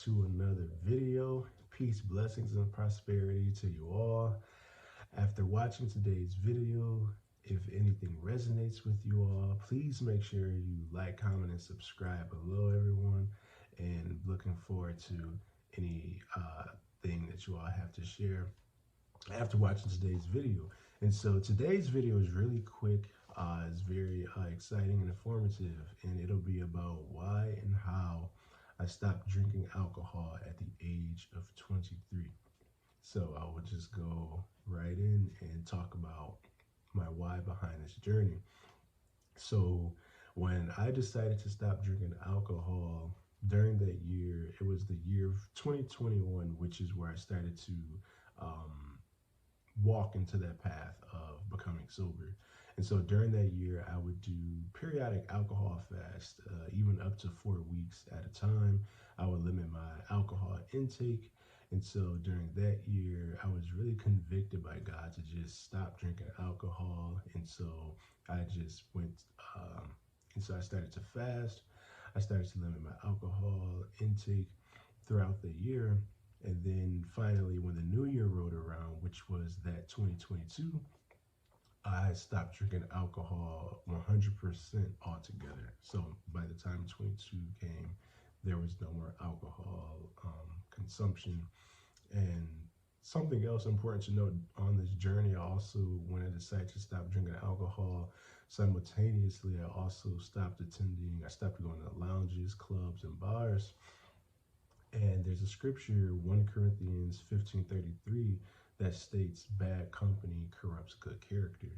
to another video. Peace, blessings, and prosperity to you all. After watching today's video, if anything resonates with you all, please make sure you like, comment, and subscribe below, everyone. And looking forward to any thing that you all have to share after watching today's video. And so today's video is really quick. It's very exciting and informative, and it'll be about why and how I stopped drinking alcohol at the age of 23. So I will just go right in and talk about my why behind this journey. So when I decided to stop drinking alcohol during that year, it was the year of 2021, which is where I started to um, walk into that path of becoming sober. And so during that year, I would do periodic alcohol fast, even up to 4 weeks at a time. I would limit my alcohol intake. And so during that year, I was really convicted by God to just stop drinking alcohol. And so I just went, and so I started to fast. I started to limit my alcohol intake throughout the year. And then finally, when the new year rolled around, which was that 2022, I stopped drinking alcohol 100% altogether. So by the time 22 came, there was no more alcohol consumption. And something else important to note on this journey, also, when I decided to stop drinking alcohol, simultaneously, I stopped going to lounges, clubs, and bars. And there's a scripture, 1 Corinthians 15:33, that states bad company corrupts good character.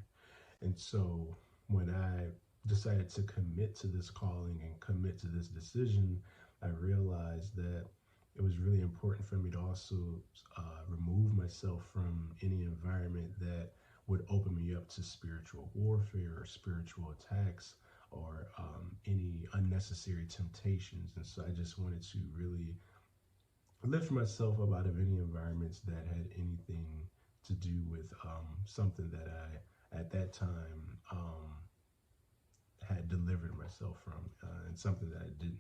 And so when I decided to commit to this calling and commit to this decision, I realized that it was really important for me to also remove myself from any environment that would open me up to spiritual warfare or spiritual attacks or any unnecessary temptations. And so I just wanted to really lift myself up out of any environments that had anything to do with something that I, at that time, had delivered myself from, and something that I didn't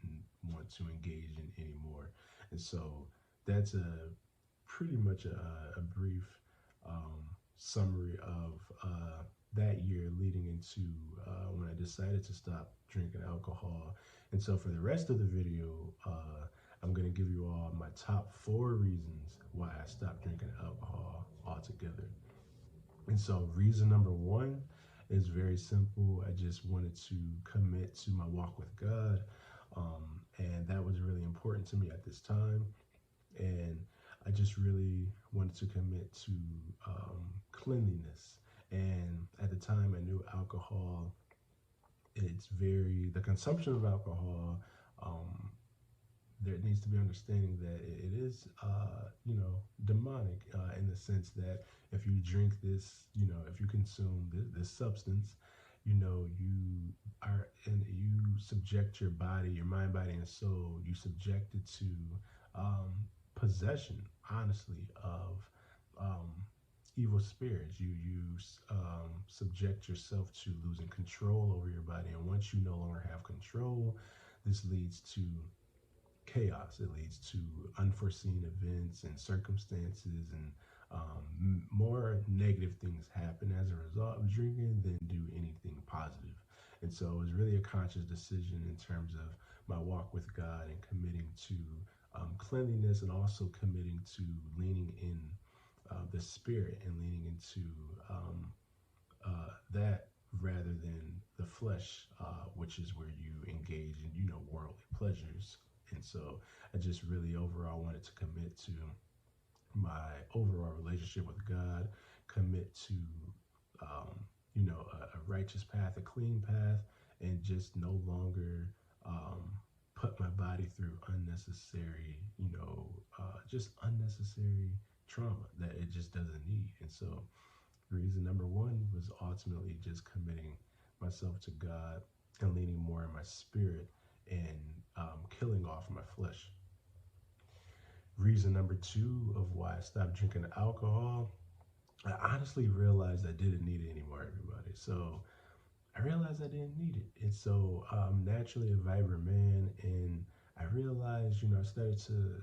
want to engage in anymore. And so that's pretty much a brief summary of that year leading into when I decided to stop drinking alcohol. And so for the rest of the video, I'm going to give you all my top 4 reasons why I stopped drinking alcohol altogether. And so reason number 1 is very simple. I just wanted to commit to my walk with God. And that was really important to me at this time. And I just really wanted to commit to cleanliness. And at the time, I knew alcohol, the consumption of alcohol, there needs to be understanding that it is, demonic in the sense that if you drink this, if you consume this substance, you are, and you subject your body, your mind, body, and soul, you subject it to possession, honestly, of um, evil spirits. You subject yourself to losing control over your body, and once you no longer have control, this leads to chaos. It leads to unforeseen events and circumstances, and more negative things happen as a result of drinking than do anything positive. And so it was really a conscious decision in terms of my walk with God and committing to cleanliness, and also committing to leaning in the spirit and leaning into that rather than the flesh, which is where you engage in, worldly pleasures. And so I just really overall wanted to commit to my overall relationship with God, commit to, a righteous path, a clean path, and just no longer put my body through unnecessary, just unnecessary trauma that it just doesn't need. And so reason number 1 was ultimately just committing myself to God and leaning more in my spirit and killing off my flesh. Reason number 2 of why I stopped drinking alcohol, I honestly realized I didn't need it anymore, everybody. So I realized I didn't need it. And so I'm naturally a vibrant man, and I realized, I started to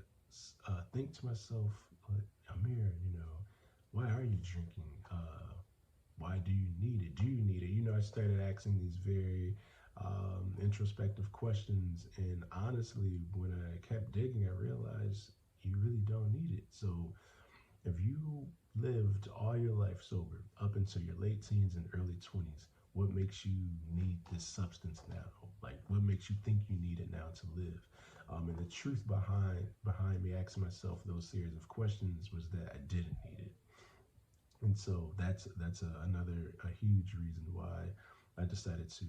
think to myself, like, Amir, why are you drinking? Why do you need it? Do you need it? I started asking these very introspective questions. And honestly, when I kept digging, I realized you really don't need it. So if you lived all your life sober up until your late teens and early 20s, what makes you need this substance now? Like, what makes you think you need it now to live? And the truth behind me asking myself those series of questions was that I didn't need it. And so another a huge reason why I decided to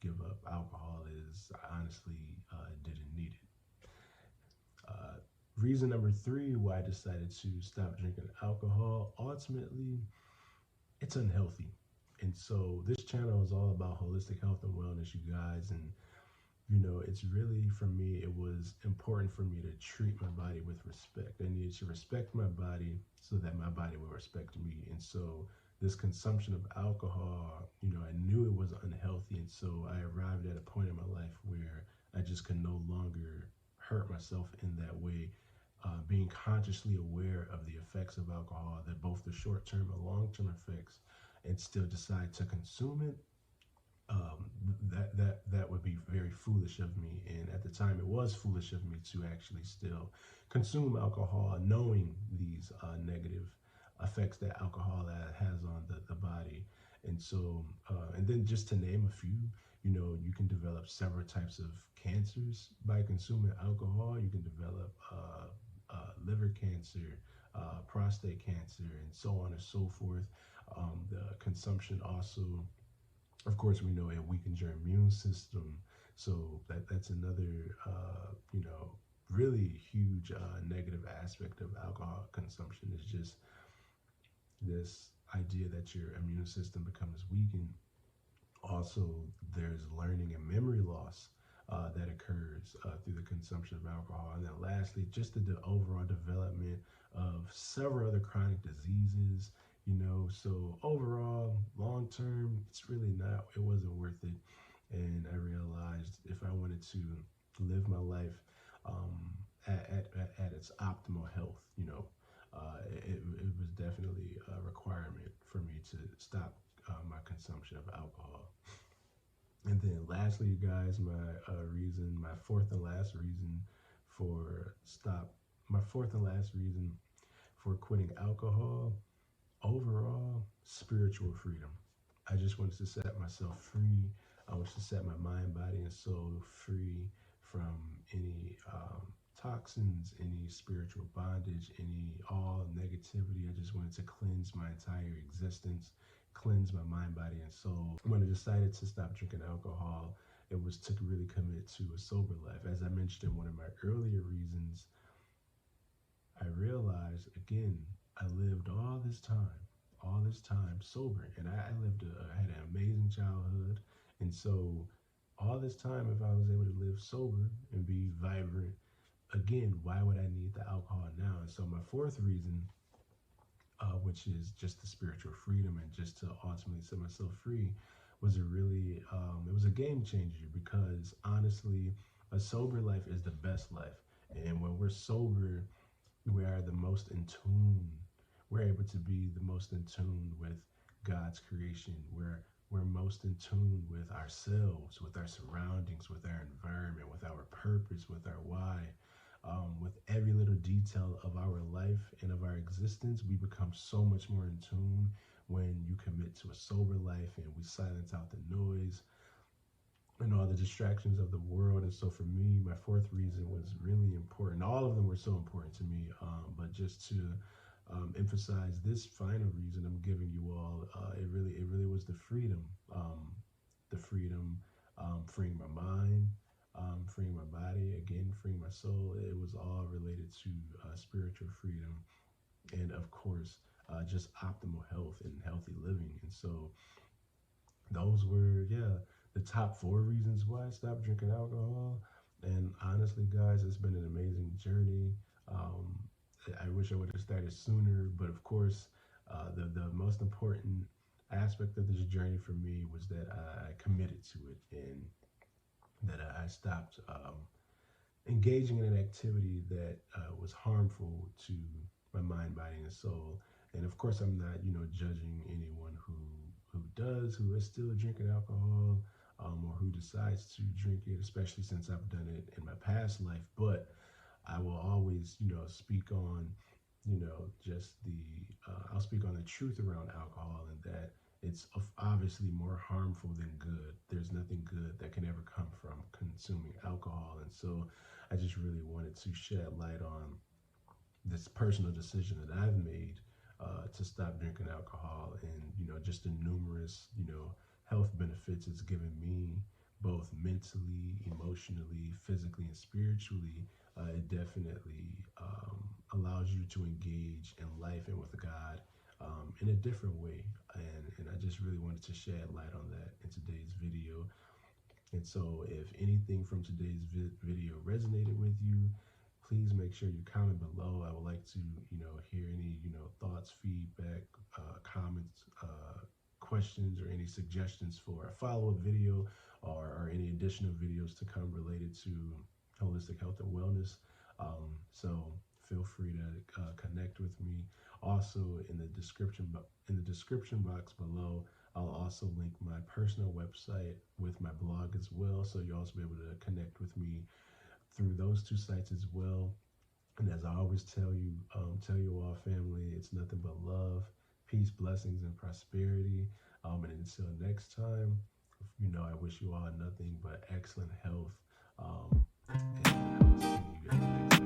give up alcohol is I honestly didn't need it. Uh, Reason number three why I decided to stop drinking alcohol, ultimately, it's unhealthy. And so this channel is all about holistic health and wellness, you guys. And it's really, for me, it was important for me to treat my body with respect. I needed to respect my body so that my body will respect me. And so this consumption of alcohol, I knew it was unhealthy. And so I arrived at a point in my life where I just could no longer hurt myself in that way. Being consciously aware of the effects of alcohol, that both the short term and long term effects, and still decide to consume it, that would be very foolish of me. And at the time, it was foolish of me to actually still consume alcohol, knowing these negative effects that alcohol has on the body. And so, and then just to name a few, you can develop several types of cancers by consuming alcohol. You can develop liver cancer, prostate cancer, and so on and so forth. The consumption also, of course, we know it weakens your immune system. So that's another, really huge negative aspect of alcohol consumption, is just this idea that your immune system becomes weakened. Also, there's learning and memory loss that occurs through the consumption of alcohol. And then lastly, just the overall development of several other chronic diseases. So overall, long term, it wasn't worth it. And I realized if I wanted to live my life um, at its optimal health, it was definitely a requirement for me to stop my consumption of alcohol. And then lastly, you guys, my fourth and last reason for stop, my fourth and last reason for quitting alcohol, overall, spiritual freedom. I just wanted to set myself free. I wanted to set my mind, body, and soul free from any toxins, any spiritual bondage, all negativity. I just wanted to cleanse my entire existence, cleanse my mind, body, and soul. When I decided to stop drinking alcohol, it was to really commit to a sober life. As I mentioned in one of my earlier reasons, I realized again, I lived all this time sober, and I had an amazing childhood. And so, all this time, if I was able to live sober and be vibrant, again, why would I need the alcohol now? And so, my fourth reason, which is just the spiritual freedom and just to ultimately set myself free, was it was a game changer, because honestly, a sober life is the best life. And when we're sober, we are the most in tune. We're able to be the most in tune with God's creation. We're most in tune with ourselves, with our surroundings, with our environment, with our purpose, with our why. With every little detail of our life and of our existence, we become so much more in tune when you commit to a sober life and we silence out the noise and all the distractions of the world. And so for me, my fourth reason was really important. All of them were so important to me, but just to emphasize this final reason I'm giving you all, it really was the freedom, freeing my mind, freeing my body, again, freeing my soul. It was all related to spiritual freedom, and of course, just optimal health and healthy living. And so those were, yeah, the top four reasons why I stopped drinking alcohol. And honestly, guys, it's been an amazing journey. Um, I wish I would have started sooner, but of course, the most important aspect of this journey for me was that I committed to it, and that I stopped engaging in an activity that was harmful to my mind, body, and soul. And of course, I'm not, judging anyone who is still drinking alcohol, or who decides to drink it, especially since I've done it in my past life. But I will always, speak on, just I'll speak on the truth around alcohol, and that it's obviously more harmful than good. There's nothing good that can ever come from consuming alcohol. And so I just really wanted to shed light on this personal decision that I've made to stop drinking alcohol, and just the numerous health benefits it's given me, both mentally, emotionally, physically, and spiritually. It definitely allows you to engage in life and with God in a different way, and I just really wanted to shed light on that in today's video. And so, if anything from today's video resonated with you, please make sure you comment below. I would like to, hear any, thoughts, feedback, comments, questions, or any suggestions for a follow-up video, or any additional videos to come related to holistic health and wellness. So feel free to connect with me. Also, in the description box below, I'll also link my personal website with my blog as well, so you'll also be able to connect with me through those two sites as well. And as I always tell you all, family, it's nothing but love, peace, blessings, and prosperity. And until next time, I wish you all nothing but excellent health. And I will see you guys next time.